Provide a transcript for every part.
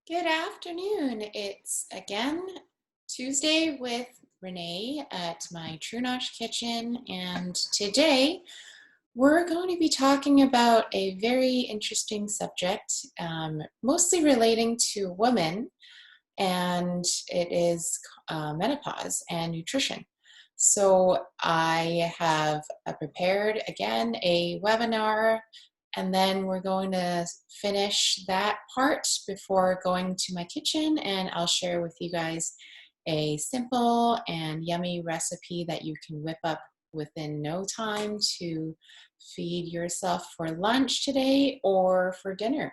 Good afternoon. It's again Tuesday with Renee at my True Nosh kitchen, and today we're going to be talking about a very interesting subject, mostly relating to women, and it is menopause and nutrition. So I have prepared again a webinar, and then we're going to finish that part before going to my kitchen, and I'll share with you guys a simple and yummy recipe that you can whip up within no time to feed yourself for lunch today or for dinner.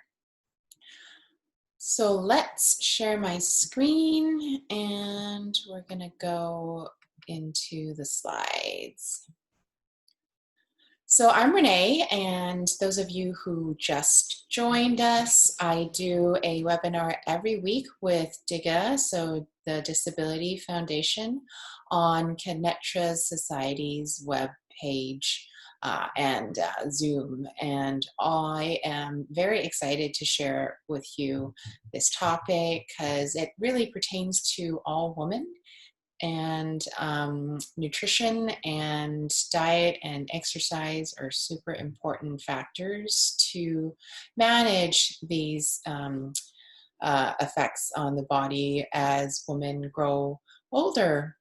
So let's share my screen and we're going to go into the slides. So I'm Renee, and those of you who just joined us, I do a webinar every week with DIGA, so the Disability Foundation, on Connectra Society's web page and Zoom. And I am very excited to share with you this topic because it really pertains to all women, and nutrition and diet and exercise are super important factors to manage these effects on the body as women grow older.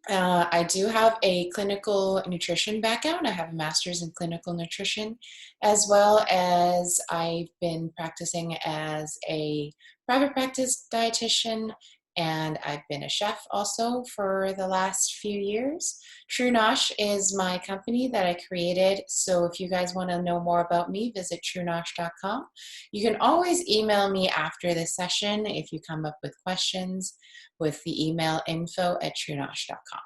I do have a clinical nutrition background. I have a master's in clinical nutrition, as well as I've been practicing as a private practice dietitian, and I've been a chef also for the last few years. True Nosh is my company that I created, so if you guys want to know more about me, visit truenosh.com. You can always email me after this session if you come up with questions with the email info@truenosh.com.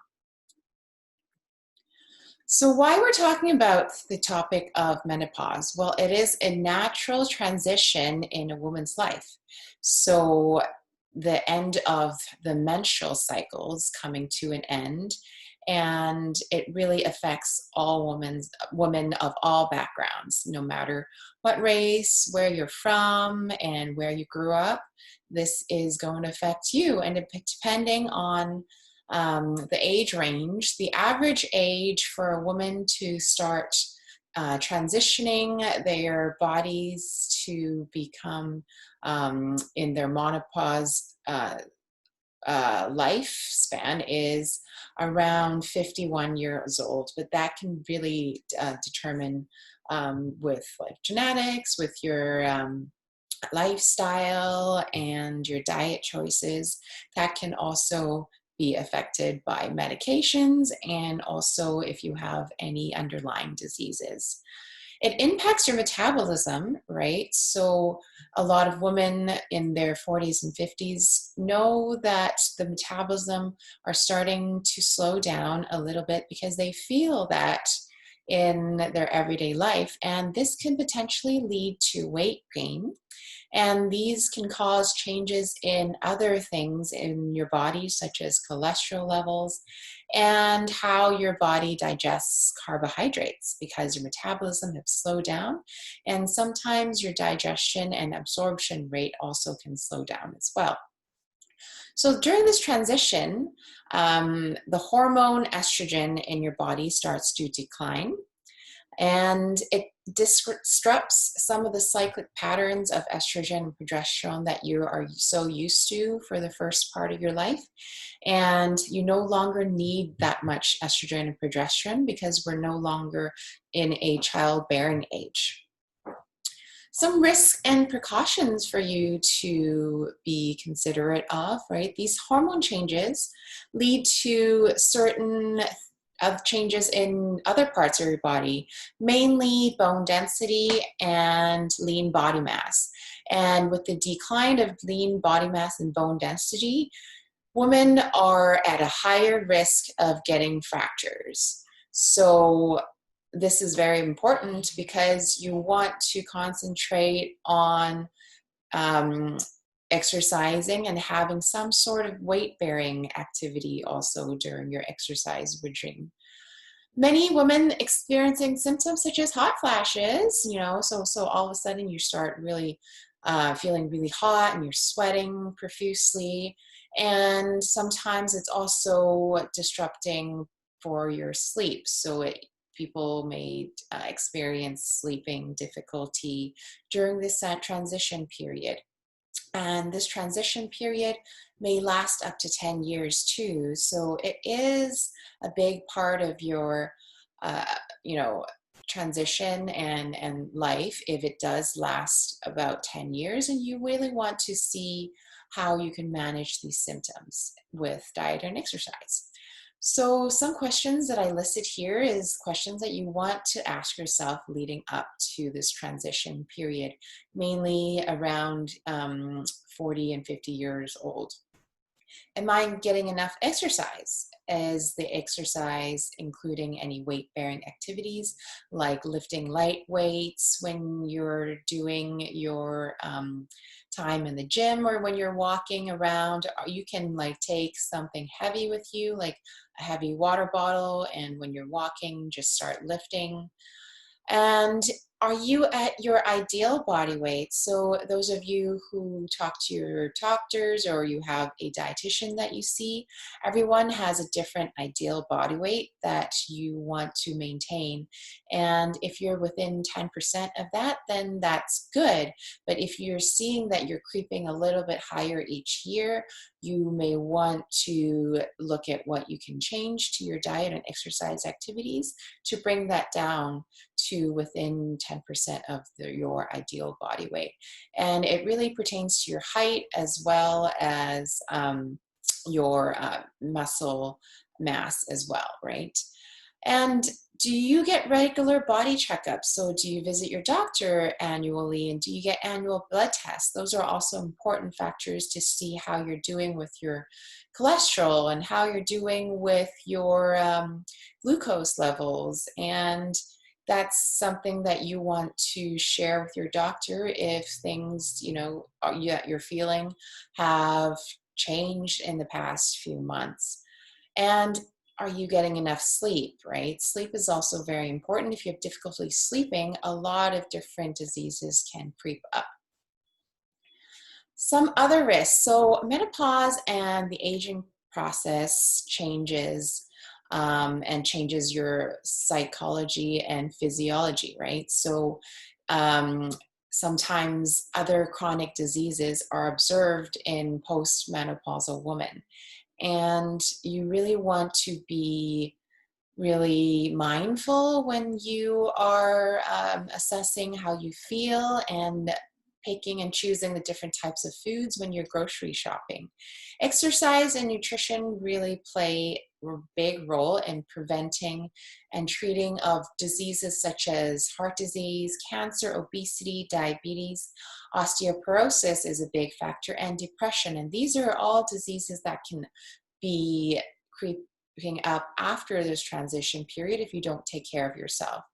So why we're talking about the topic of menopause? Well, it is a natural transition in a woman's life. So the end of the menstrual cycles coming to an end, and it really affects all women of all backgrounds, no matter what race, where you're from, and where you grew up. This is going to affect you, and depending on the age range, the average age for a woman to start transitioning their bodies to become in their menopause lifespan is around 51 years old, but that can really determine with like genetics, with your lifestyle and your diet choices. That can also be affected by medications, and also if you have any underlying diseases. It impacts your metabolism, right? So a lot of women in their 40s and 50s know that the metabolism are starting to slow down a little bit because they feel that in their everyday life, and this can potentially lead to weight gain. And these can cause changes in other things in your body, such as cholesterol levels and how your body digests carbohydrates, because your metabolism has slowed down. And sometimes your digestion and absorption rate also can slow down as well. So during this transition, the hormone estrogen in your body starts to decline, and it disrupts some of the cyclic patterns of estrogen and progesterone that you are so used to for the first part of your life. And you no longer need that much estrogen and progesterone because we're no longer in a childbearing age. Some risks and precautions for you to be considerate of, right? These hormone changes lead to certain of changes in other parts of your body, mainly bone density and lean body mass. And with the decline of lean body mass and bone density, women are at a higher risk of getting fractures. So this is very important because you want to concentrate on exercising and having some sort of weight-bearing activity also during your exercise regime. Many women experiencing symptoms such as hot flashes, so all of a sudden you start really feeling really hot and you're sweating profusely. And sometimes it's also disrupting for your sleep. So people may experience sleeping difficulty during this transition period. And this transition period may last up to 10 years too. So it is a big part of your, uh, you know, transition and life if it does last about 10 years. And you really want to see how you can manage these symptoms with diet and exercise. So some questions that I listed here is questions that you want to ask yourself leading up to this transition period, mainly around 40 and 50 years old. Am I getting enough exercise? Is the exercise including any weight-bearing activities like lifting light weights when you're doing your time in the gym or when you're walking around? You can like take something heavy with you, like a heavy water bottle, and when you're walking, just start lifting. And are you at your ideal body weight? So those of you who talk to your doctors or you have a dietitian that you see, everyone has a different ideal body weight that you want to maintain. And if you're within 10% of that, then that's good. But if you're seeing that you're creeping a little bit higher each year, you may want to look at what you can change to your diet and exercise activities to bring that down to within 10% of your ideal body weight. And it really pertains to your height as well as your muscle mass as well, right? And do you get regular body checkups? So do you visit your doctor annually, and do you get annual blood tests? Those are also important factors to see how you're doing with your cholesterol and how you're doing with your glucose levels. And that's something that you want to share with your doctor if things, you're feeling have changed in the past few months. And are you getting enough sleep, right? Sleep is also very important. If you have difficulty sleeping, a lot of different diseases can creep up. Some other risks. So menopause and the aging process changes and changes your psychology and physiology, right? So um, sometimes other chronic diseases are observed in postmenopausal women. And you really want to be really mindful when you are assessing how you feel and picking and choosing the different types of foods when you're grocery shopping. Exercise and nutrition really play a big role in preventing and treating of diseases such as heart disease, cancer, obesity, diabetes. Osteoporosis is a big factor, and depression. And these are all diseases that can be creeping up after this transition period if you don't take care of yourself.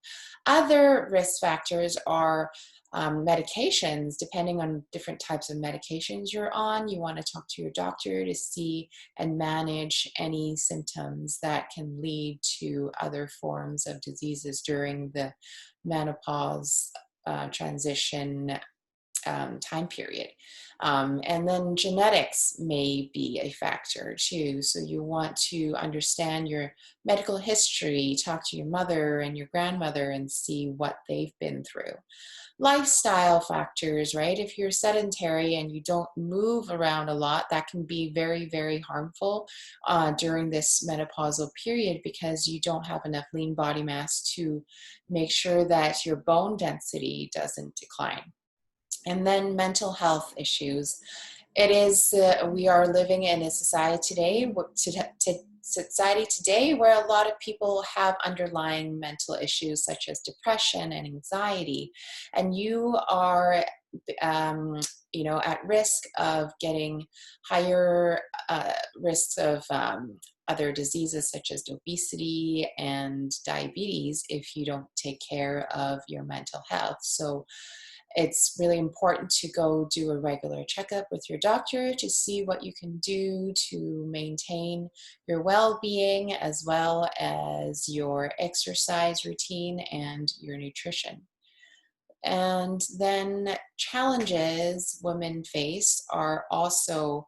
Other risk factors are medications. Depending on different types of medications you're on, you want to talk to your doctor to see and manage any symptoms that can lead to other forms of diseases during the menopause transition time period. And then genetics may be a factor too. So you want to understand your medical history, talk to your mother and your grandmother and see what they've been through. Lifestyle factors, right? If you're sedentary and you don't move around a lot, that can be very, very harmful during this menopausal period because you don't have enough lean body mass to make sure that your bone density doesn't decline. And then mental health issues. It is, we are living in a society today where a lot of people have underlying mental issues such as depression and anxiety. And you are, at risk of getting higher risks of other diseases such as obesity and diabetes if you don't take care of your mental health. So it's really important to go do a regular checkup with your doctor to see what you can do to maintain your well-being as well as your exercise routine and your nutrition. And then challenges women face are also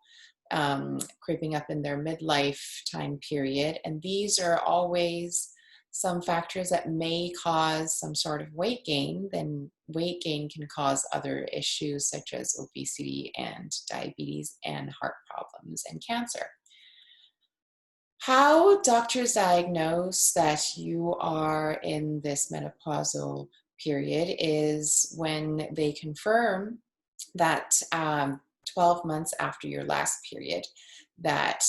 creeping up in their midlife time period. And these are always some factors that may cause some sort of weight gain. Then weight gain can cause other issues such as obesity and diabetes and heart problems and cancer. How doctors diagnose that you are in this menopausal period is when they confirm that 12 months after your last period, that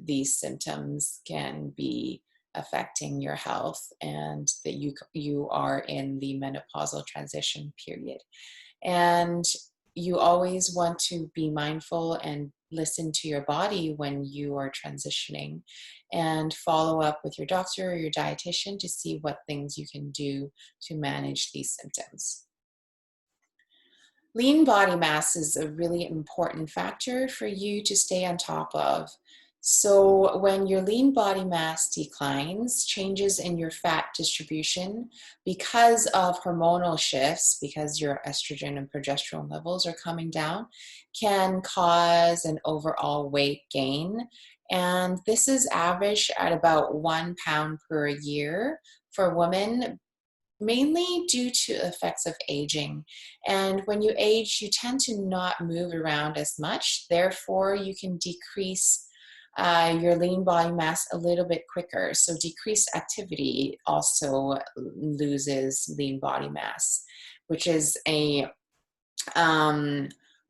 these symptoms can be affecting your health and that you are in the menopausal transition period. And you always want to be mindful and listen to your body when you are transitioning and follow up with your doctor or your dietitian to see what things you can do to manage these symptoms. Lean body mass is a really important factor for you to stay on top of. So, when your lean body mass declines, changes in your fat distribution because of hormonal shifts, because your estrogen and progesterone levels are coming down, can cause an overall weight gain. And this is averaged at about 1 pound per year for women, mainly due to effects of aging. And when you age, you tend to not move around as much. Therefore, you can decrease your lean body mass a little bit quicker. So decreased activity also loses lean body mass, which is a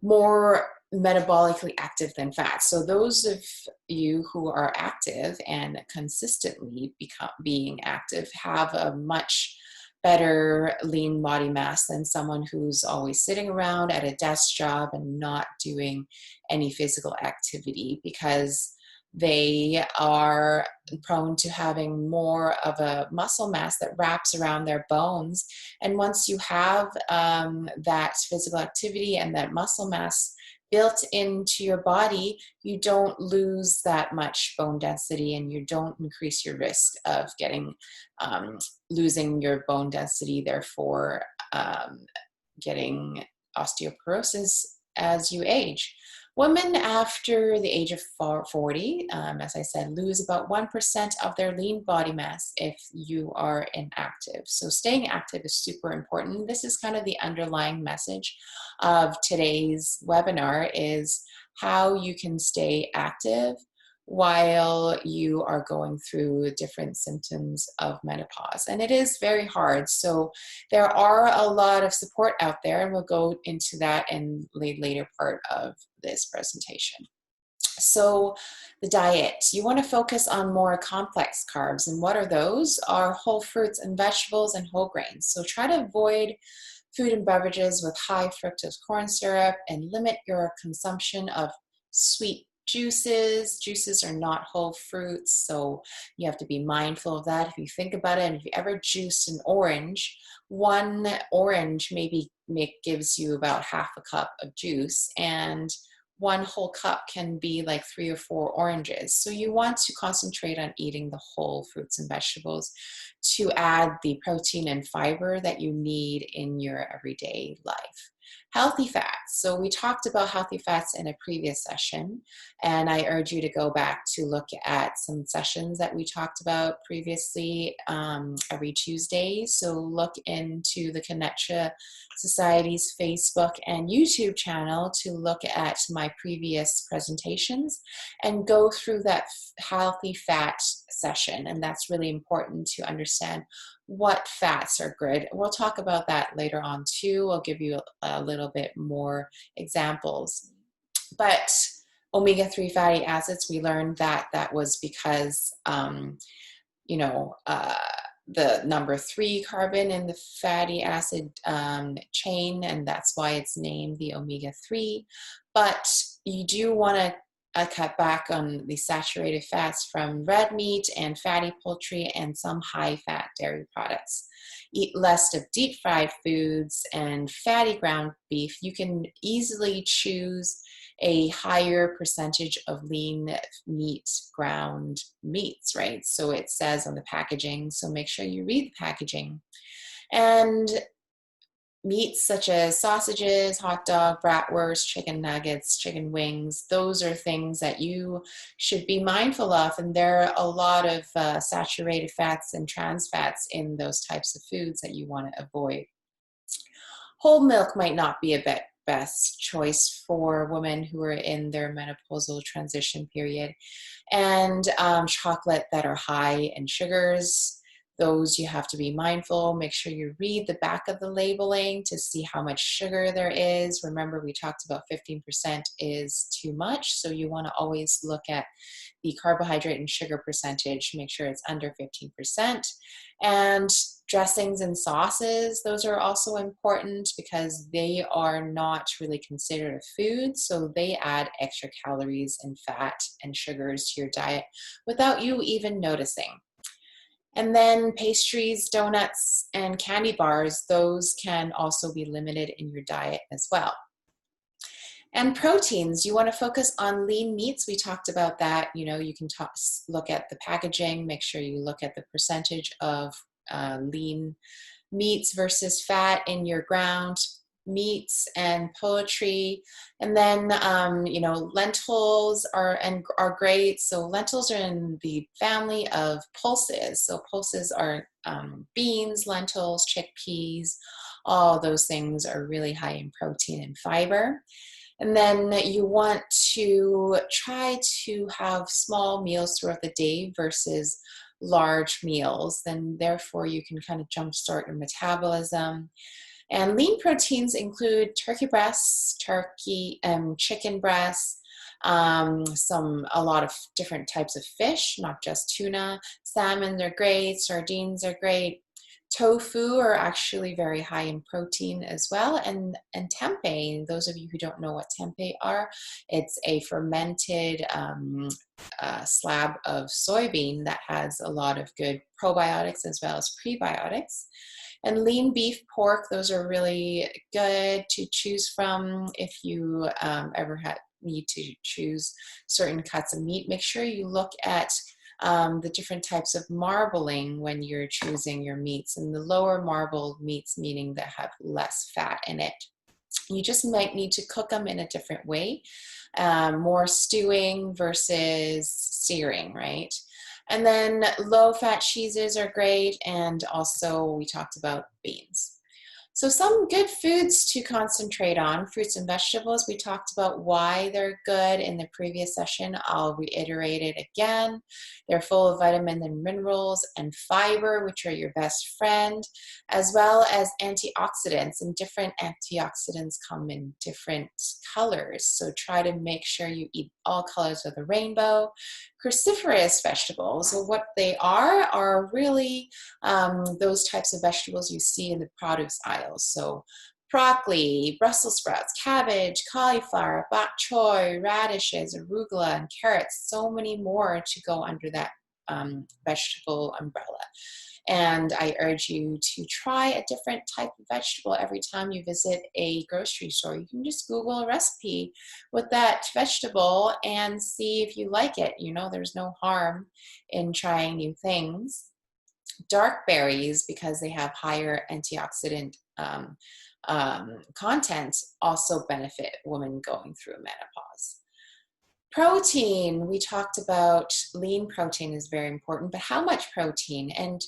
more metabolically active than fat. So those of you who are active and consistently being active have a much better lean body mass than someone who's always sitting around at a desk job and not doing any physical activity, because they are prone to having more of a muscle mass that wraps around their bones. And once you have that physical activity and that muscle mass built into your body, you don't lose that much bone density and you don't increase your risk of losing your bone density, therefore getting osteoporosis as you age. Women after the age of 40, as I said, lose about 1% of their lean body mass if you are inactive. So staying active is super important. This is kind of the underlying message of today's webinar, is how you can stay active while you are going through different symptoms of menopause. And it is very hard. So there are a lot of support out there, and we'll go into that in the later part of this presentation. So the diet, you want to focus on more complex carbs. And what are those? Are whole fruits and vegetables and whole grains. So try to avoid food and beverages with high fructose corn syrup and limit your consumption of sweet juices. Juices are not whole fruits, so you have to be mindful of that. If you think about it, and if you ever juice an orange, one orange maybe gives you about half a cup of juice, and one whole cup can be like 3 or 4 oranges. So you want to concentrate on eating the whole fruits and vegetables to add the protein and fiber that you need in your everyday life. Healthy fats. So we talked about healthy fats in a previous session, and I urge you to go back to look at some sessions that we talked about previously every Tuesday. So look into the Connection Society's Facebook and YouTube channel to look at my previous presentations and go through that healthy fat session. And that's really important to understand what fats are good. We'll talk about that later on too. I'll give you a little bit more examples. But omega-3 fatty acids, we learned that that was because, the number 3 carbon in the fatty acid chain, and that's why it's named the omega-3. But you do want to cut back on the saturated fats from red meat and fatty poultry and some high-fat dairy products. Eat less of deep-fried foods and fatty ground beef. You can easily choose a higher percentage of lean meat, ground meats, right? So it says on the packaging, so make sure you read the packaging. And Meats such as sausages, hot dog, bratwurst, chicken nuggets, chicken wings, those are things that you should be mindful of. And there are a lot of saturated fats and trans fats in those types of foods that you want to avoid. Whole milk might not be a best choice for women who are in their menopausal transition period. And chocolate that are high in sugars, those you have to be mindful. Make sure you read the back of the labeling to see how much sugar there is. Remember, we talked about 15% is too much, so you want to always look at the carbohydrate and sugar percentage, make sure it's under 15%. And dressings and sauces, those are also important because they are not really considered a food, so they add extra calories and fat and sugars to your diet without you even noticing. And then pastries, donuts, and candy bars, those can also be limited in your diet as well. And proteins, you want to focus on lean meats. We talked about that. You know, you can look at the packaging, make sure you look at the percentage of lean meats versus fat in your ground meats and poultry. And then, you know, lentils are great. So lentils are in the family of pulses. So pulses are beans, lentils, chickpeas. All those things are really high in protein and fiber. And then you want to try to have small meals throughout the day versus large meals. Then therefore you can kind of jumpstart your metabolism. And lean proteins include turkey breasts, chicken breasts, a lot of different types of fish, not just tuna. Salmon are great, sardines are great. Tofu are actually very high in protein as well. And tempeh, those of you who don't know what tempeh are, it's a fermented slab of soybean that has a lot of good probiotics as well as prebiotics. And lean beef, pork, those are really good to choose from if you ever need to choose certain cuts of meat. Make sure you look at the different types of marbling when you're choosing your meats, and the lower marbled meats, meaning that have less fat in it. You just might need to cook them in a different way, more stewing versus searing, right? And then low-fat cheeses are great, and also we talked about beans. So some good foods to concentrate on, fruits and vegetables. We talked about why they're good in the previous session. I'll reiterate it again. They're full of vitamins and minerals and fiber, which are your best friend, as well as antioxidants. And different antioxidants come in different colors. So try to make sure you eat all colors of the rainbow. Cruciferous vegetables, so what they are really those types of vegetables you see in the produce aisles. So broccoli, Brussels sprouts, cabbage, cauliflower, bok choy, radishes, arugula, and carrots. So many more to go under that vegetable umbrella. And I urge you to try a different type of vegetable every time you visit a grocery store. You can just Google a recipe with that vegetable and see if you like it. You know, there's no harm in trying new things. Dark berries, because they have higher antioxidant content, also benefit women going through menopause. Protein, we talked about lean protein is very important, but how much protein? And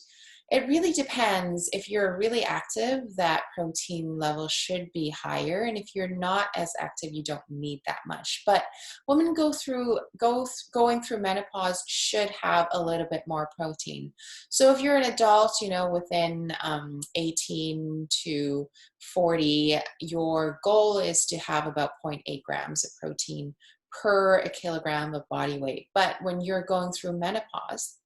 it really depends. If you're really active, that protein level should be higher. And if you're not as active, you don't need that much. But women going through menopause should have a little bit more protein. So if you're an adult, you know, within 18 to 40, your goal is to have about 0.8 grams of protein per a kilogram of body weight. But when you're going through menopause,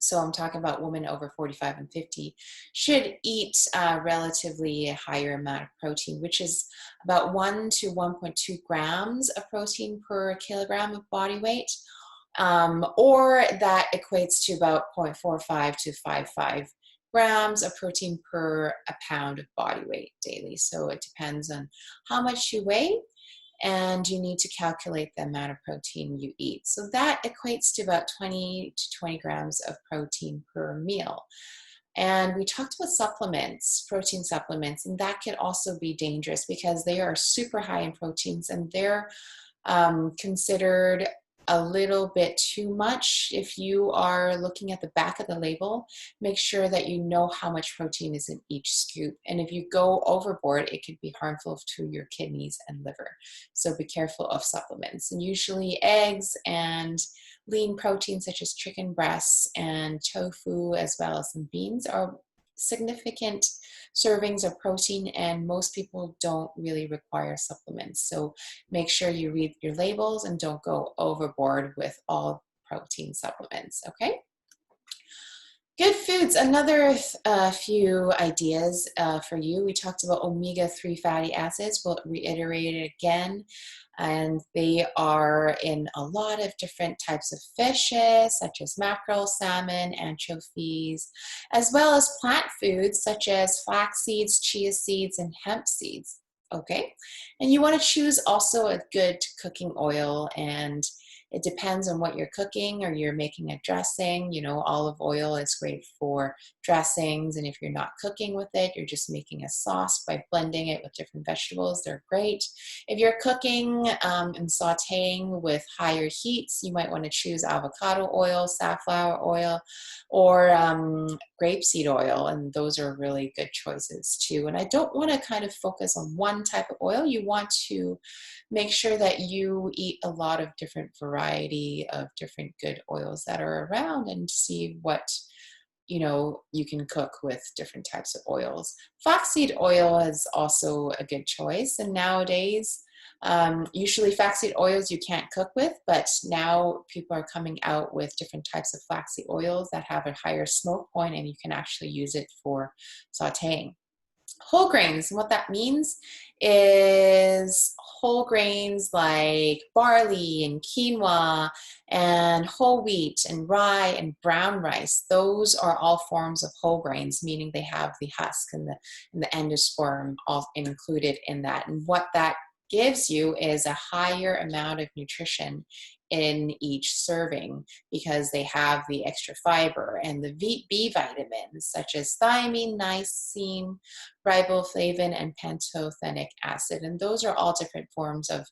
so I'm talking about women over 45 and 50, should eat a relatively higher amount of protein, which is about 1 to 1.2 grams of protein per kilogram of body weight, or that equates to about 0.45 to 0.55 grams of protein per a pound of body weight daily. So it depends on how much you weigh, and you need to calculate the amount of protein you eat. So that equates to about 20 to 20 grams of protein per meal. And we talked about supplements, protein supplements, and that can also be dangerous because they are super high in proteins and they're considered a little bit too much. If you are looking at the back of the label, make sure that you know how much protein is in each scoop. And if you go overboard, it could be harmful to your kidneys and liver. So be careful of supplements. And usually eggs and lean proteins such as chicken breasts and tofu, as well as some beans, are significant servings of protein, and most people don't really require supplements. So make sure you read your labels and don't go overboard with all protein supplements, okay? Good foods, another few ideas for you. We talked about omega-3 fatty acids. We'll reiterate it again. And they are in a lot of different types of fishes, such as mackerel, salmon, anchovies, as well as plant foods, such as flax seeds, chia seeds, and hemp seeds. Okay, and you want to choose also a good cooking oil, and it depends on what you're cooking, or you're making a dressing. You know, olive oil is great for dressings, and if you're not cooking with it, you're just making a sauce by blending it with different vegetables. They're great. If you're cooking and sauteing with higher heats, you might want to choose avocado oil, safflower oil, or grapeseed oil, and those are really good choices too. And I don't want to kind of focus on one type of oil. You want to make sure that you eat a lot of different variety of different good oils that are around, and see what you can cook with different types of oils. Flaxseed oil is also a good choice, and nowadays usually flaxseed oils you can't cook with, but now people are coming out with different types of flaxseed oils that have a higher smoke point, and you can actually use it for sauteing. Whole grains, and what that means is whole grains like barley and quinoa and whole wheat and rye and brown rice. Those are all forms of whole grains, meaning they have the husk and the endosperm all included in that. And what that gives you is a higher amount of nutrition in each serving, because they have the extra fiber and the B vitamins such as thiamine, niacin, riboflavin, and pantothenic acid. And those are all different forms of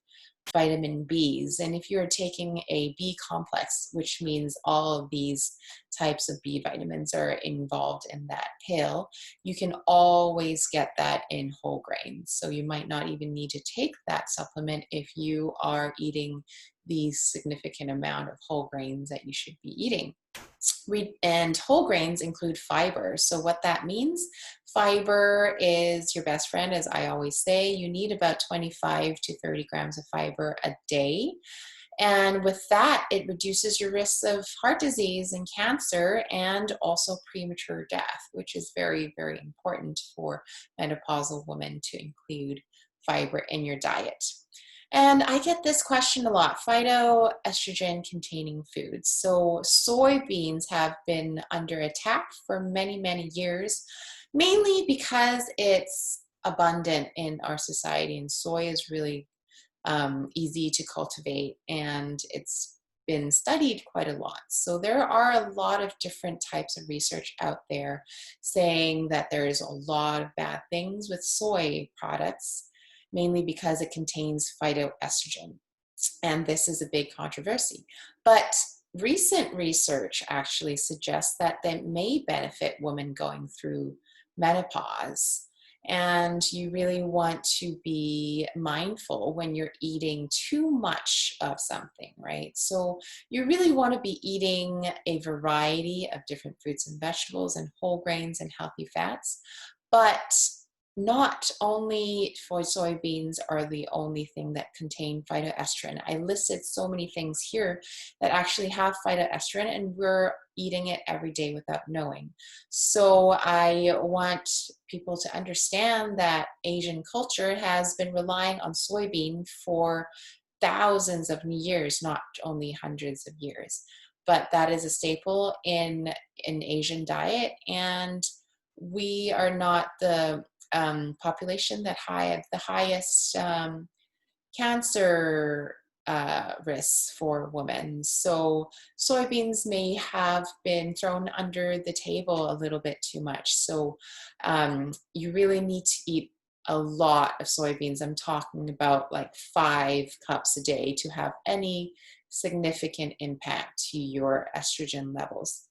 vitamin Bs. And if you're taking a B complex, which means all of these types of B vitamins are involved in that pill, you can always get that in whole grains. So you might not even need to take that supplement if you are eating the significant amount of whole grains that you should be eating. And whole grains include fiber. So what that means, fiber is your best friend, as I always say. You need about 25 to 30 grams of fiber a day. And with that, it reduces your risks of heart disease and cancer, and also premature death, which is very, very important for menopausal women to include fiber in your diet. And I get this question a lot, phytoestrogen containing foods. So soybeans have been under attack for many, many years, mainly because it's abundant in our society, and soy is really easy to cultivate, and it's been studied quite a lot. So there are a lot of different types of research out there saying that there's a lot of bad things with soy products, mainly because it contains phytoestrogen. And this is a big controversy. But recent research actually suggests that they may benefit women going through menopause. And you really want to be mindful when you're eating too much of something, right? So you really want to be eating a variety of different fruits and vegetables and whole grains and healthy fats, but not only for soybeans are the only thing that contain phytoestrogen. I listed so many things here that actually have phytoestrogen, and we're eating it every day without knowing. So I want people to understand that Asian culture has been relying on soybean for thousands of years, not only hundreds of years. But that is a staple in an Asian diet, and we are not the population that have the highest cancer risks for women. So soybeans may have been thrown under the table a little bit too much. So you really need to eat a lot of soybeans. I'm talking about like 5 cups a day to have any significant impact to your estrogen levels.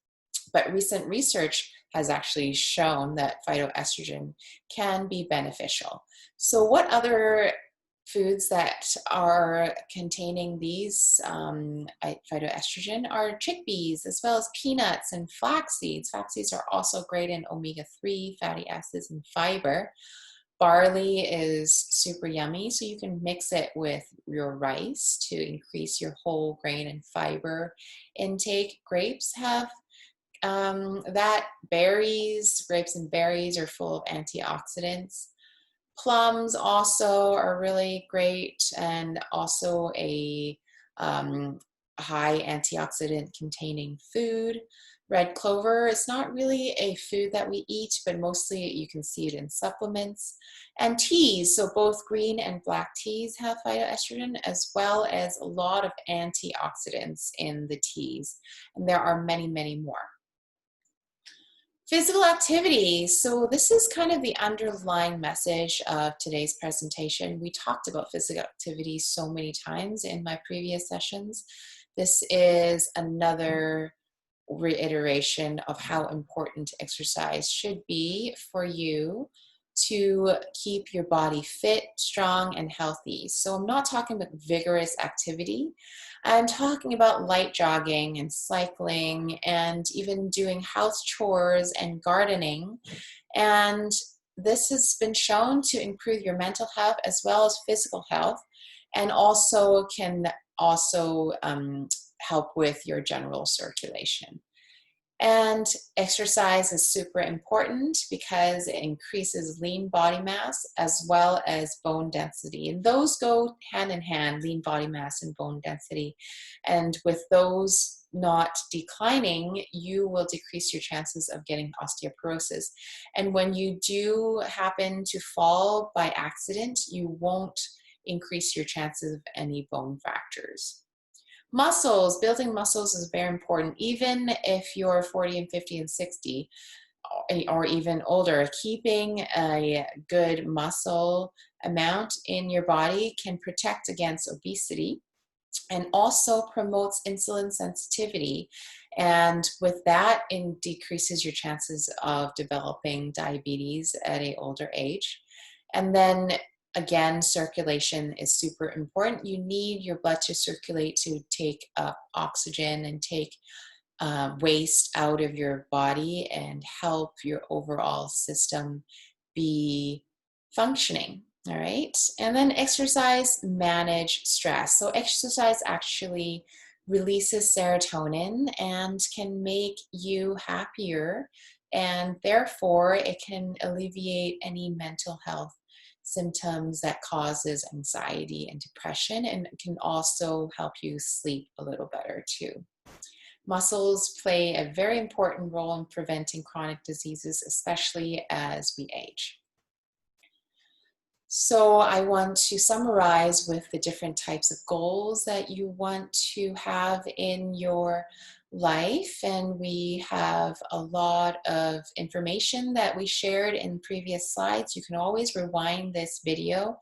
But recent research has actually shown that phytoestrogen can be beneficial. So what other foods that are containing these phytoestrogen are chickpeas, as well as peanuts and flax seeds. Flax seeds are also great in omega-3 fatty acids and fiber. Barley is super yummy, so you can mix it with your rice to increase your whole grain and fiber intake. Grapes have that. Grapes and berries are full of antioxidants. Plums also are really great, and also a high antioxidant containing food. Red clover is not really a food that we eat, but mostly you can see it in supplements. And teas, so both green and black teas have phytoestrogen, as well as a lot of antioxidants in the teas. And there are many, many more. Physical activity. So this is kind of the underlying message of today's presentation. We talked about physical activity so many times in my previous sessions. This is another reiteration of how important exercise should be for you to keep your body fit, strong, and healthy. So I'm not talking about vigorous activity. I'm talking about light jogging and cycling and even doing house chores and gardening. And this has been shown to improve your mental health as well as physical health, and also can also help with your general circulation. And exercise is super important because it increases lean body mass as well as bone density. And those go hand in hand, lean body mass and bone density. And with those not declining, you will decrease your chances of getting osteoporosis. And when you do happen to fall by accident, you won't increase your chances of any bone fractures. Muscles, building muscles is very important. Even if you're 40 and 50 and 60 or even older, keeping a good muscle amount in your body can protect against obesity and also promotes insulin sensitivity. And with that, it decreases your chances of developing diabetes at an older age. And then again, circulation is super important. You need your blood to circulate to take up oxygen and take waste out of your body and help your overall system be functioning. All right. And then exercise, manage stress. So exercise actually releases serotonin and can make you happier. And therefore, it can alleviate any mental health symptoms that causes anxiety and depression, and it can also help you sleep a little better too. Muscles play a very important role in preventing chronic diseases, especially as we age. So I want to summarize with the different types of goals that you want to have in your life. And we have a lot of information that we shared in previous slides. You can always rewind this video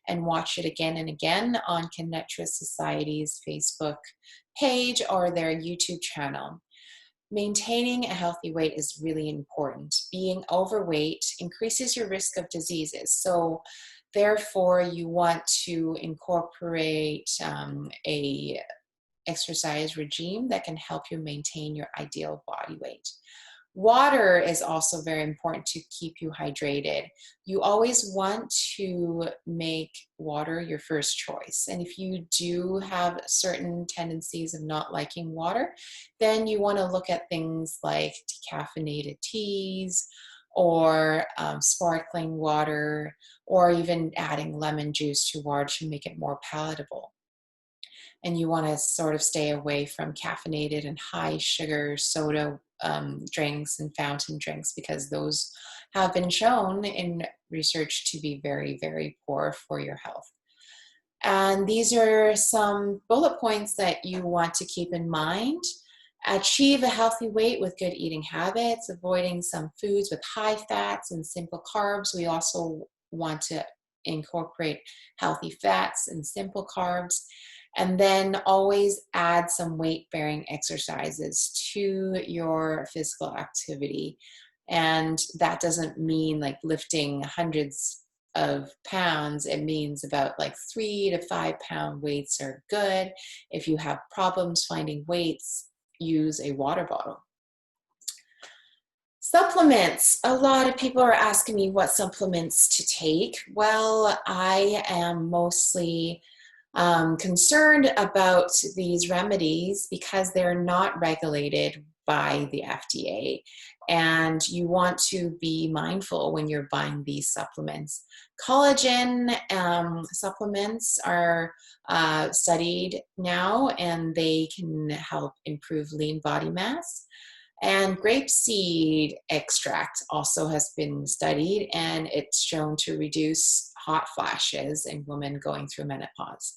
and watch it again and again on Connectress Society's Facebook page or their YouTube channel. Maintaining a healthy weight is really important. Being overweight increases your risk of diseases. So therefore, you want to incorporate a exercise regime that can help you maintain your ideal body weight. Water is also very important to keep you hydrated. You always want to make water your first choice. And if you do have certain tendencies of not liking water, then you want to look at things like decaffeinated teas or sparkling water, or even adding lemon juice to water to make it more palatable. And you want to sort of stay away from caffeinated and high sugar soda drinks and fountain drinks, because those have been shown in research to be very, very poor for your health. And these are some bullet points that you want to keep in mind. Achieve a healthy weight with good eating habits, avoiding some foods with high fats and simple carbs. We also want to incorporate healthy fats and simple carbs. And then always add some weight-bearing exercises to your physical activity. And that doesn't mean like lifting hundreds of pounds. It means about like 3 to 5 pound weights are good. If you have problems finding weights, use a water bottle. Supplements. A lot of people are asking me what supplements to take. Well, I am mostly concerned about these remedies because they're not regulated by the FDA. And you want to be mindful when you're buying these supplements. Collagen supplements are studied now, and they can help improve lean body mass. And grapeseed extract also has been studied, and it's shown to reduce hot flashes in women going through menopause.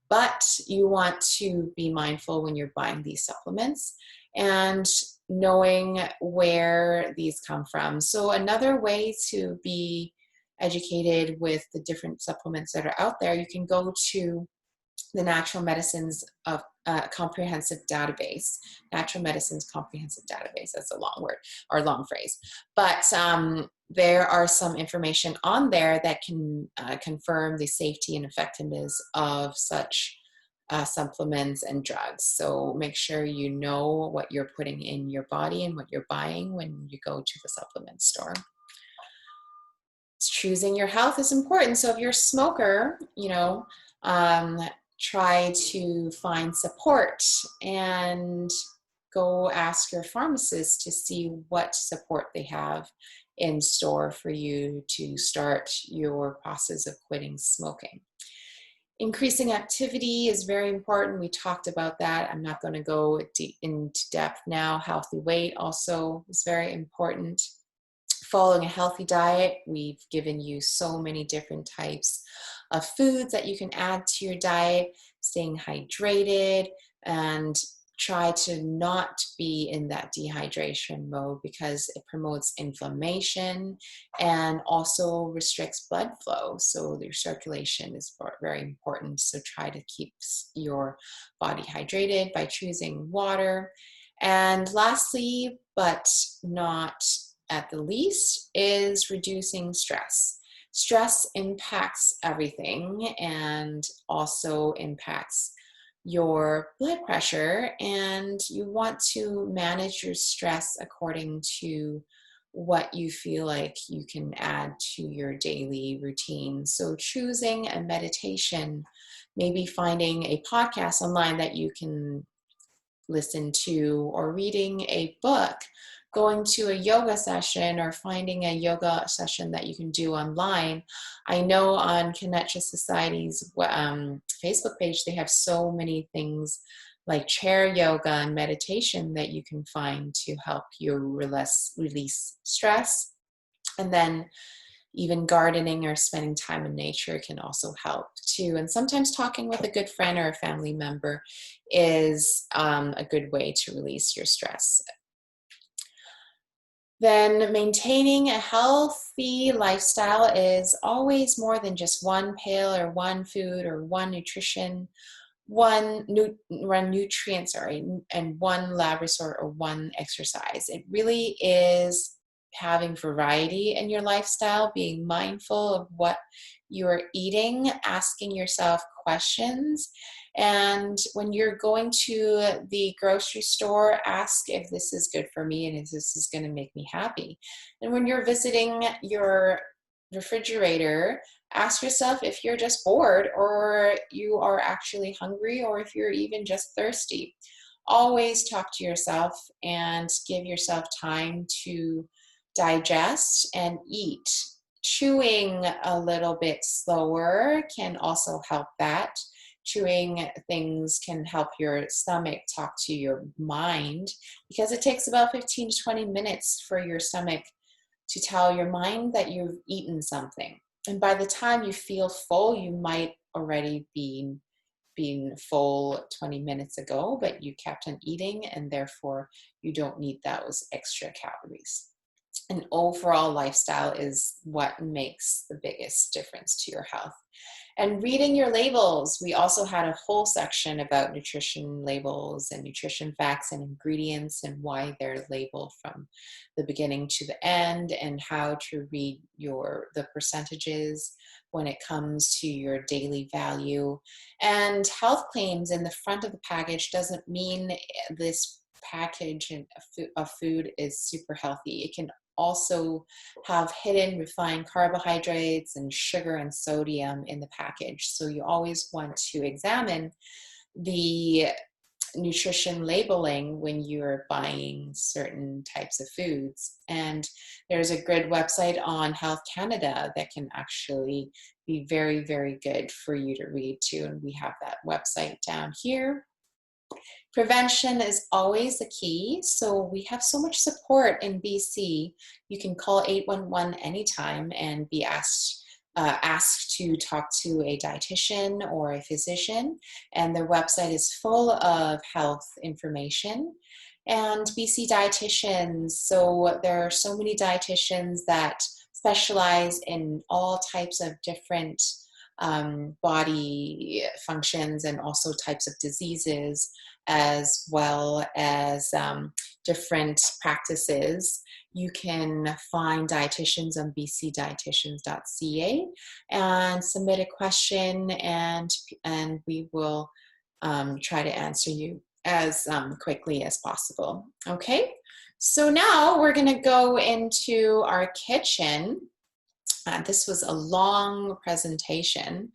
But you want to be mindful when you're buying these supplements and knowing where these come from. So another way to be educated with the different supplements that are out there, you can go to the Natural Medicines of Comprehensive Database. Natural Medicines Comprehensive Database, that's a long word or long phrase. But there are some information on there that can confirm the safety and effectiveness of such supplements and drugs. So make sure you know what you're putting in your body and what you're buying when you go to the supplement store. Choosing your health is important. So if you're a smoker, try to find support and go ask your pharmacist to see what support they have in store for you to start your process of quitting smoking. Increasing activity is very important. We talked about that. I'm not going to go into depth now. Healthy weight also is very important. Following a healthy diet, we've given you so many different types of foods that you can add to your diet. Staying hydrated, and try to not be in that dehydration mode because it promotes inflammation and also restricts blood flow. So your circulation is very important. So try to keep your body hydrated by choosing water. And lastly, but not at the least, is reducing stress. Stress impacts everything and also impacts your blood pressure, and you want to manage your stress according to what you feel like you can add to your daily routine. So choosing a meditation, maybe finding a podcast online that you can listen to, or reading a book, going to a yoga session, or finding a yoga session that you can do online. I know on Connection Society's Facebook page, they have so many things like chair yoga and meditation that you can find to help you release stress. And then even gardening or spending time in nature can also help too. And sometimes talking with a good friend or a family member is a good way to release your stress. Then maintaining a healthy lifestyle is always more than just one pill or one food or one nutrition, one nutrient, and one lab resort or one exercise. It really is having variety in your lifestyle, being mindful of what you're eating, asking yourself questions. And when you're going to the grocery store, ask if this is good for me and if this is going to make me happy. And when you're visiting your refrigerator, ask yourself if you're just bored or you are actually hungry, or if you're even just thirsty. Always talk to yourself and give yourself time to digest and eat. Chewing a little bit slower can also help that. Chewing things can help your stomach talk to your mind, because it takes about 15 to 20 minutes for your stomach to tell your mind that you've eaten something. And by the time you feel full, you might already been full 20 minutes ago, but you kept on eating, and therefore you don't need those extra calories. An overall lifestyle is what makes the biggest difference to your health. And reading your labels. We also had a whole section about nutrition labels and nutrition facts and ingredients and why they're labeled from the beginning to the end, and how to read the percentages when it comes to your daily value. And health claims in the front of the package doesn't mean this package of food is super healthy. It can also have hidden refined carbohydrates and sugar and sodium in the package. So you always want to examine the nutrition labeling when you're buying certain types of foods. And there's a good website on Health Canada that can actually be very, very good for you to read too. And we have that website down here. Prevention is always the key. So we have so much support in BC. You can call 811 anytime and be asked to talk to a dietitian or a physician. And their website is full of health information. And BC dietitians, so there are so many dietitians that specialize in all types of different body functions and also types of diseases, as well as different practices. You can find dietitians on bcdietitians.ca and submit a question, and we will try to answer you as quickly as possible. Okay, so now we're going to go into our kitchen. This was a long presentation,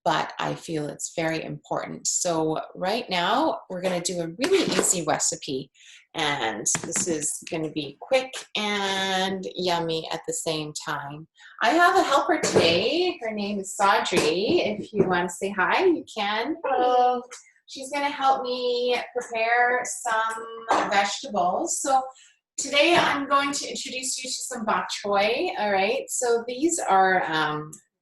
but I feel it's very important. So right now we're going to do a really easy recipe, and this is going to be quick and yummy at the same time. I have a helper today. Her name is Saudri. If you want to say hi, you can. Hello. She's going to help me prepare some vegetables. So today I'm going to introduce you to some bok choy. All right, so these are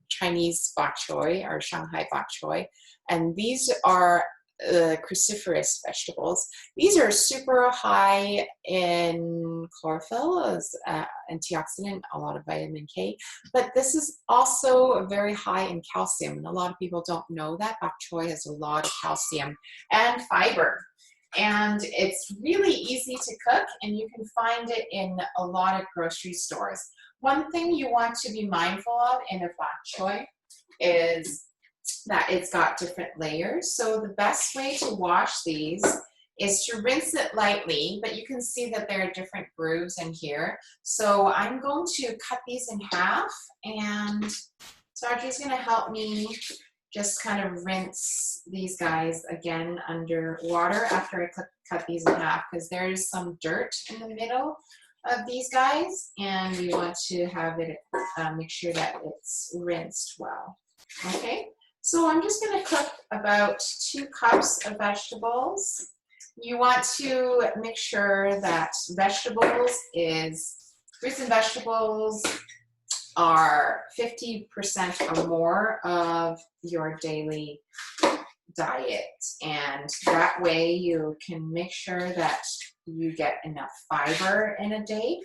Chinese bok choy or Shanghai bok choy, and these are cruciferous vegetables. These are super high in chlorophyll, as antioxidant, a lot of vitamin K, but this is also very high in calcium, and a lot of people don't know that bok choy has a lot of calcium and fiber. And it's really easy to cook, and you can find it in a lot of grocery stores. One thing you want to be mindful of in a bok choy is that it's got different layers. So the best way to wash these is to rinse it lightly, but you can see that there are different grooves in here. So I'm going to cut these in half, and Sarji's going to help me just kind of rinse these guys again under water after I cut these in half, because there's some dirt in the middle of these guys, and we want to have it, make sure that it's rinsed well. Okay, so I'm just going to cook about 2 cups of vegetables. You want to make sure that fruits and vegetables are 50% or more of your daily diet, and that way you can make sure that you get enough fiber in a day.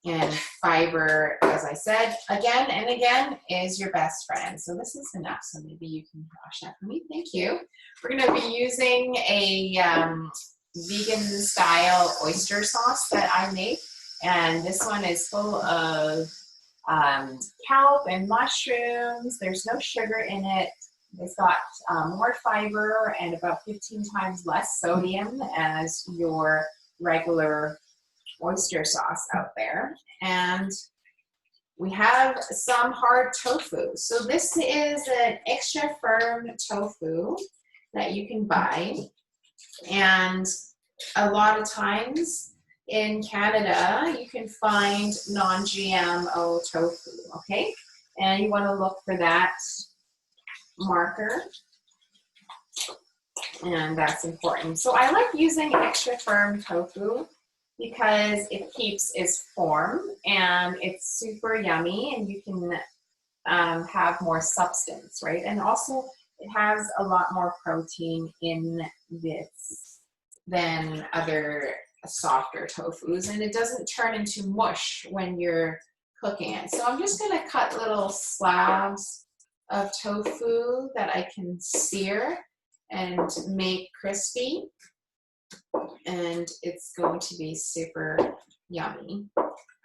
And fiber, as I said again and again, is your best friend. So this is enough, so maybe you can wash that for me. Thank you. We're going to be using a vegan style oyster sauce that I make, and this one is full of kelp and mushrooms. There's no sugar in it. It's got more fiber and about 15 times less sodium as your regular oyster sauce out there. And we have some hard tofu. So this is an extra firm tofu that you can buy. And a lot of times in Canada, you can find non-GMO tofu, okay? And you want to look for that marker, and that's important. So I like using extra firm tofu because it keeps its form, and it's super yummy, and you can have more substance, right? And also it has a lot more protein in this than other softer tofus, and it doesn't turn into mush when you're cooking it. So I'm just going to cut little slabs of tofu that I can sear and make crispy, and it's going to be super yummy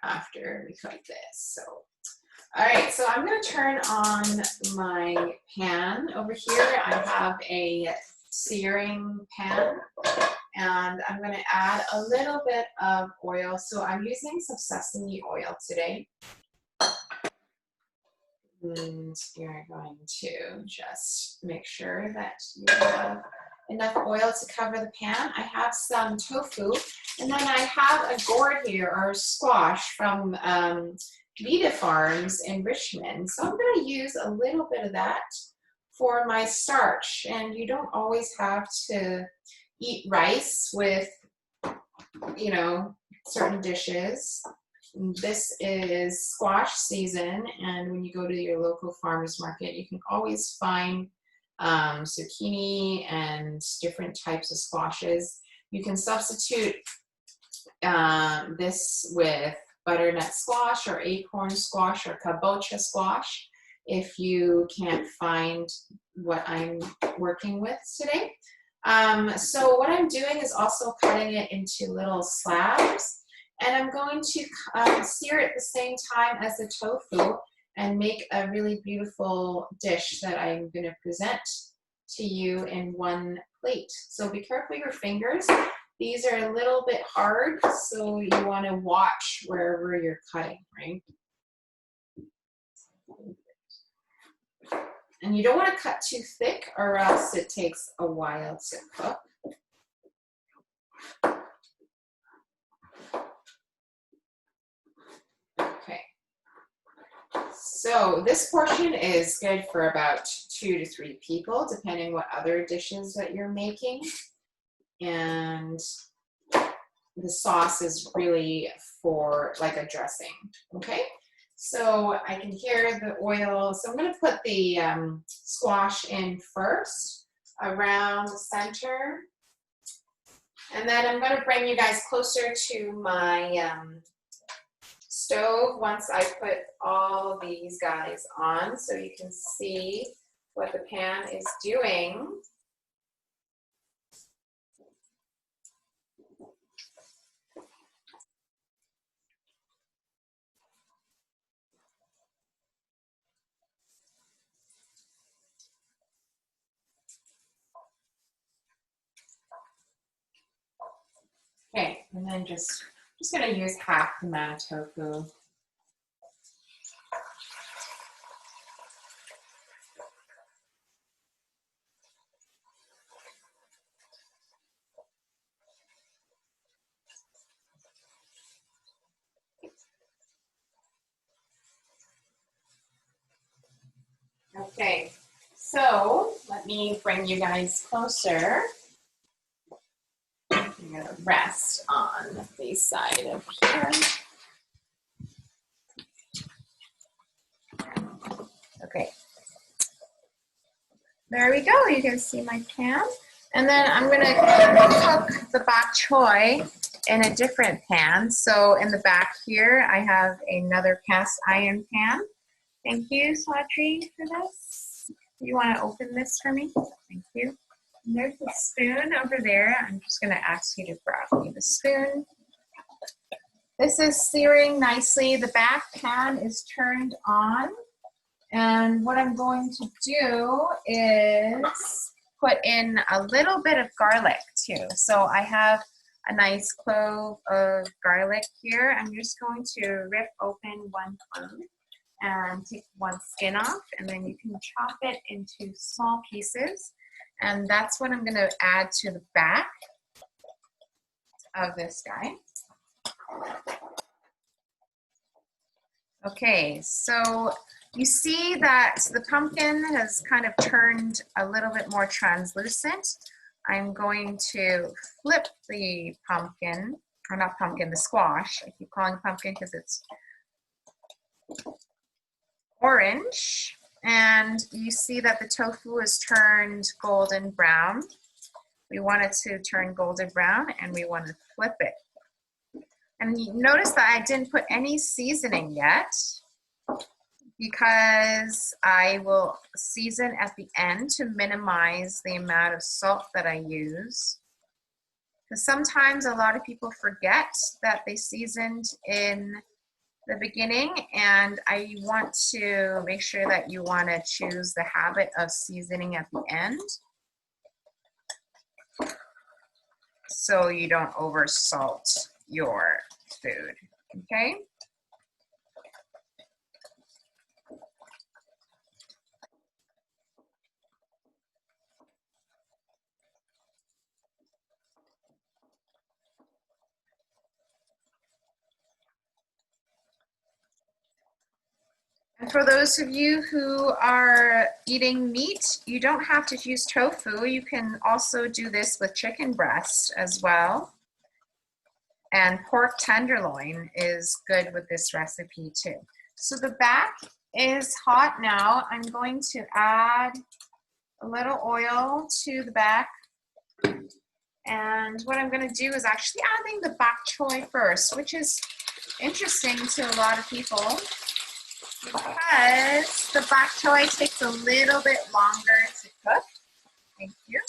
after we cook this. So all right, so I'm going to turn on my pan. Over here I have a searing pan, and I'm going to add a little bit of oil. So I'm using some sesame oil today. And you're going to just make sure that you have enough oil to cover the pan. I have some tofu, and then I have a gourd here, or squash, from Vita Farms in Richmond. So I'm going to use a little bit of that for my starch. And you don't always have to eat rice with, you know, certain dishes. This is squash season, and when you go to your local farmers market, you can always find zucchini and different types of squashes. You can substitute this with butternut squash or acorn squash or kabocha squash if you can't find what I'm working with today. So what I'm doing is also cutting it into little slabs, and I'm going to sear it at the same time as the tofu and make a really beautiful dish that I'm going to present to you in one plate. So be careful of your fingers. These are a little bit hard, so you want to watch wherever you're cutting, right? And you don't want to cut too thick, or else it takes a while to cook. Okay. So this portion is good for about 2 to 3 people, depending what other dishes that you're making. And the sauce is really for like a dressing, okay? So I can hear the oil. So I'm going to put the squash in first around the center. And then I'm going to bring you guys closer to my stove once I put all these guys on, so you can see what the pan is doing. Okay, and then just going to use half the amount of tofu. Okay, so let me bring you guys closer. I'm going to rest on the side of here. Okay. There we go. You can see my pan. And then I'm going to cook the bok choy in a different pan. So in the back here, I have another cast iron pan. Thank you, Sautry, for this. You want to open this for me? Thank you. And there's a spoon over there. I'm just going to ask you to grab me the spoon. This is searing nicely. The back pan is turned on. And what I'm going to do is put in a little bit of garlic too. So I have a nice clove of garlic here. I'm just going to rip open one clove and take one skin off, and then you can chop it into small pieces. And that's what I'm going to add to the back of this guy. Okay, so you see that the pumpkin has kind of turned a little bit more translucent. I'm going to flip the pumpkin, or not pumpkin, the squash. I keep calling it pumpkin because it's orange, and you see that the tofu is turned golden brown. We want it to turn golden brown, and we want to flip it. And you notice that I didn't put any seasoning yet, because I will season at the end to minimize the amount of salt that I use. Because sometimes a lot of people forget that they seasoned in the beginning, and I want to make sure that you want to choose the habit of seasoning at the end so you don't over salt your food, okay? And for those of you who are eating meat, you don't have to use tofu. You can also do this with chicken breast as well. And pork tenderloin is good with this recipe too. So the back is hot now. I'm going to add a little oil to the back. And what I'm going to do is actually adding the bok choy first, which is interesting to a lot of people, because the bok choy takes a little bit longer to cook. Thank you.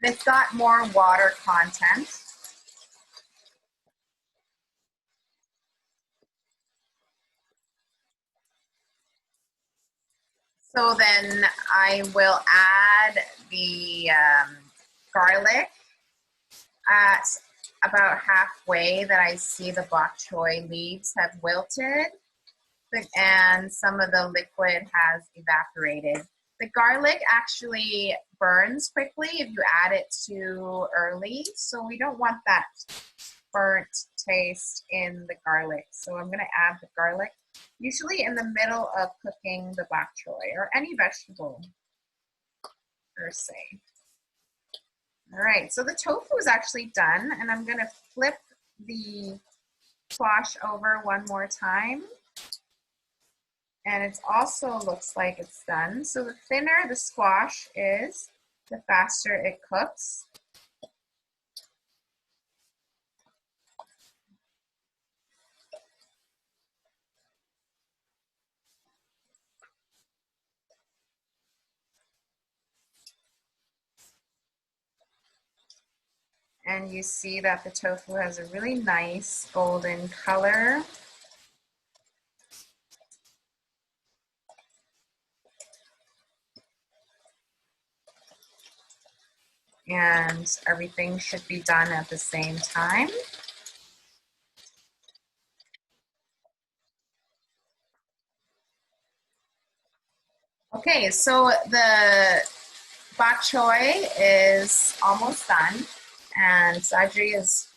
And it's got more water content. So then I will add the garlic at about halfway that I see the bok choy leaves have wilted and some of the liquid has evaporated. The garlic actually burns quickly if you add it too early, so we don't want that burnt taste in the garlic. So I'm going to add the garlic usually in the middle of cooking the bok choy or any vegetable per se. All right, so the tofu is actually done, and I'm going to flip the squash over one more time. And it also looks like it's done. So the thinner the squash is, the faster it cooks. And you see that the tofu has a really nice golden color. And everything should be done at the same time. Okay, so the bok choy is almost done, and Sadri has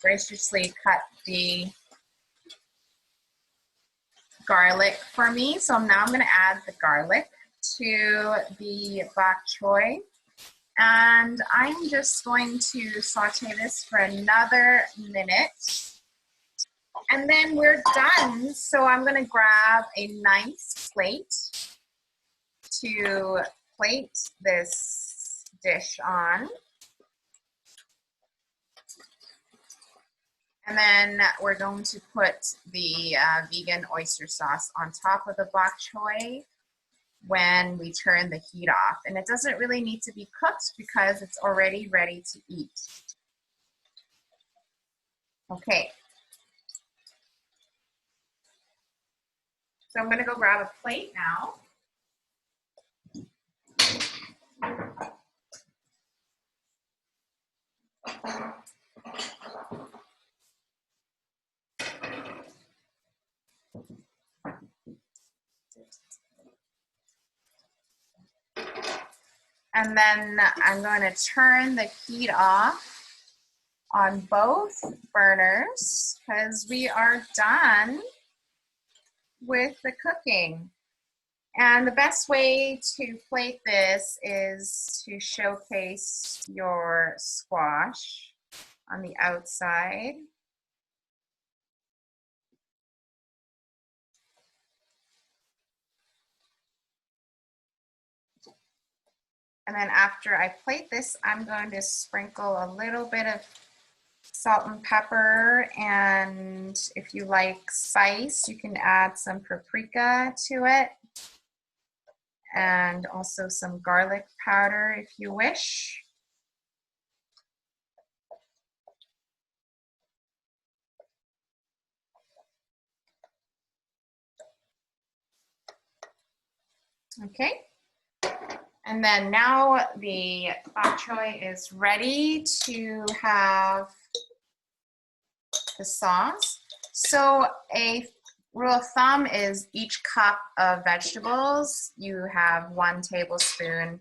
graciously cut the garlic for me. So now I'm going to add the garlic to the bok choy, and I'm just going to saute this for another minute, and then we're done. So I'm going to grab a nice plate to plate this dish on. And then we're going to put the vegan oyster sauce on top of the bok choy when we turn the heat off. And it doesn't really need to be cooked because it's already ready to eat. Okay. So I'm going to go grab a plate now. And then I'm going to turn the heat off on both burners because we are done with the cooking. And the best way to plate this is to showcase your squash on the outside. And then after I plate this, I'm going to sprinkle a little bit of salt and pepper, and if you like spice, you can add some paprika to it, and also some garlic powder if you wish. Okay, and then now the bok choy is ready to have the sauce. So a rule of thumb is each cup of vegetables, you have 1 tablespoon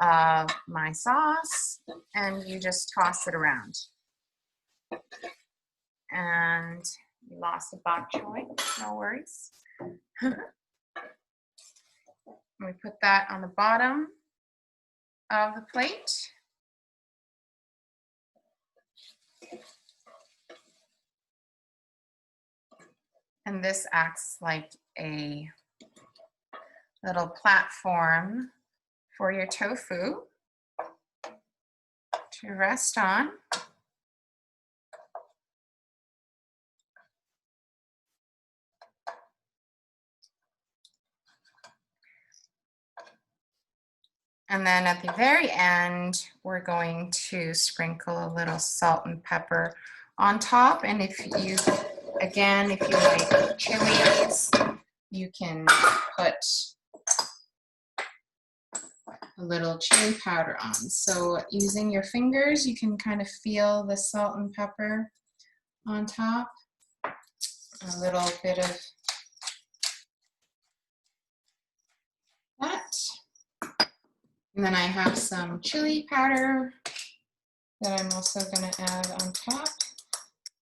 of my sauce, and you just toss it around. And you lost the bok choy, no worries. We put that on the bottom of the plate. And this acts like a little platform for your tofu to rest on. And then at the very end, we're going to sprinkle a little salt and pepper on top. And if you, again, if you like chilies, you can put a little chili powder on. So using your fingers, you can kind of feel the salt and pepper on top. A little bit of that. And then I have some chili powder that I'm also going to add on top.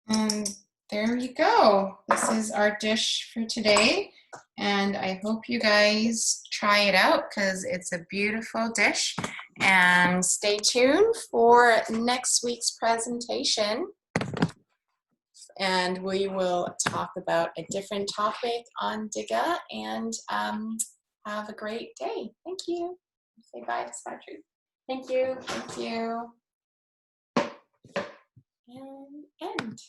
And there you go. This is our dish for today. And I hope you guys try it out because it's a beautiful dish. And stay tuned for next week's presentation. And we will talk about a different topic on Diga, and have a great day. Thank you. Say bye to Patrick. Thank you. Thank you. And end.